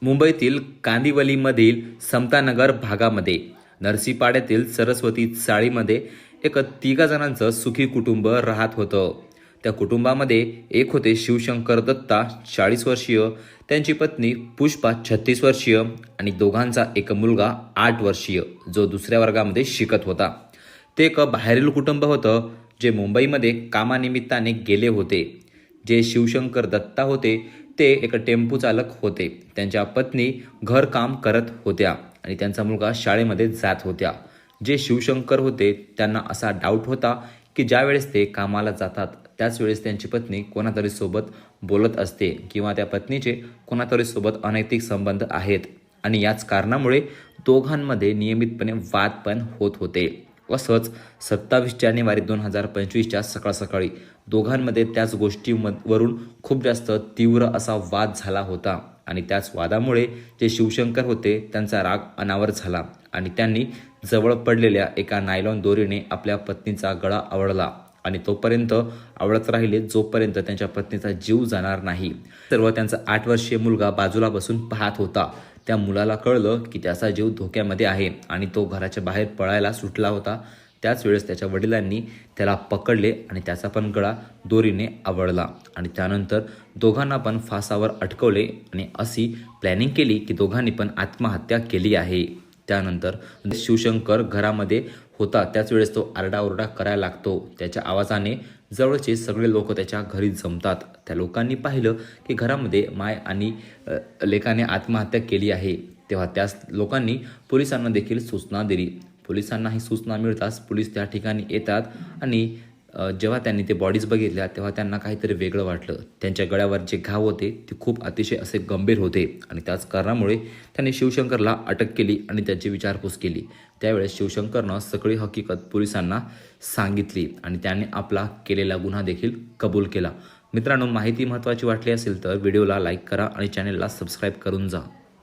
मुंबईतील कांदिवलीमधील समतानगर भागामध्ये नरसीपाड्यातील सरस्वती चाळीमध्ये एक तिघा जणांचं सुखी कुटुंब राहत होतं. त्या कुटुंबामध्ये एक होते शिवशंकर दत्ता 40 वर्षीय, त्यांची पत्नी पुष्पा 36 वर्षीय आणि दोघांचा एक मुलगा 8 वर्षीय जो दुसऱ्या वर्गामध्ये शिकत होता. ते एक बाहेरील कुटुंब होतं जे मुंबईमध्ये कामानिमित्ताने गेले होते. जे शिवशंकर दत्ता होते ते एक टेम्पो चालक होते. त्यांच्या पत्नी घरकाम करत होत्या आणि त्यांचा मुलगा शाळेमध्ये जात होत्या. जे शिवशंकर होते त्यांना असा डाऊट होता की ज्या वेळेस ते कामाला जातात त्याच वेळेस त्यांची पत्नी कोणातरी सोबत बोलत असते किंवा त्या पत्नीचे कोणातरी सोबत अनैतिक संबंध आहेत आणि याच कारणामुळे दोघांमध्ये नियमितपणे वाद पण होत होते. असंच 27 जानेवारी 2025च्या सकाळी दोघांमध्ये त्याच गोष्टीवरून खूप जास्त तीव्र असा वाद झाला होता आणि त्याच वादामुळे जे शिवशंकर होते त्यांचा राग अनावर झाला आणि त्यांनी जवळ पडलेल्या एका नायलॉन दोरीने आपल्या पत्नीचा गळा आवळला आणि तोपर्यंत आवळत राहिले जोपर्यंत त्यांच्या पत्नीचा जीव जाणार नाही. सर्व त्यांचा 8 वर्षीय मुलगा बाजूला बसून पाहत होता. त्या मुलाला कळलं की त्याचा जीव धोक्यामध्ये आहे आणि तो घराच्या बाहेर पळायला सुटला होता. त्याच वेळेस त्याच्या वडिलांनी त्याला पकडले आणि त्याचा पण गळा दोरीने आवळला आणि त्यानंतर दोघांना पण फासावर अटकवले आणि अशी प्लॅनिंग केली की दोघांनी पण आत्महत्या केली आहे. त्यानंतर शिवशंकर घरामध्ये होता त्याच वेळेस तो आरडाओरडा करायला लागतो. त्याच्या आवाजाने जवळचे सगळे लोक त्याच्या घरी जमतात. त्या लोकांनी पाहिलं की घरामध्ये माय आणि लेकाने आत्महत्या केली आहे. तेव्हा त्याच लोकांनी पोलिसांना देखील सूचना दिली. पोलिसांना ही सूचना मिळताच पोलीस त्या ठिकाणी येतात आणि जेव्हा त्यांनी ते बॉडीज बघितल्या तेव्हा त्यांना काहीतरी वेगळं वाटलं. त्यांच्या गळ्यावर जे घाव होते ते खूप अतिशय असे गंभीर होते आणि त्याच कारणामुळे त्यांनी शिवशंकरला अटक केली आणि त्याची विचारपूस केली. त्यावेळेस शिवशंकरनं सगळी हकीकत पोलिसांना सांगितली आणि त्याने आपला केलेला गुन्हा देखील कबूल केला. मित्रांनो, माहिती महत्त्वाची वाटली असेल तर व्हिडिओला लाईक करा आणि चॅनलला सबस्क्राईब करून जा.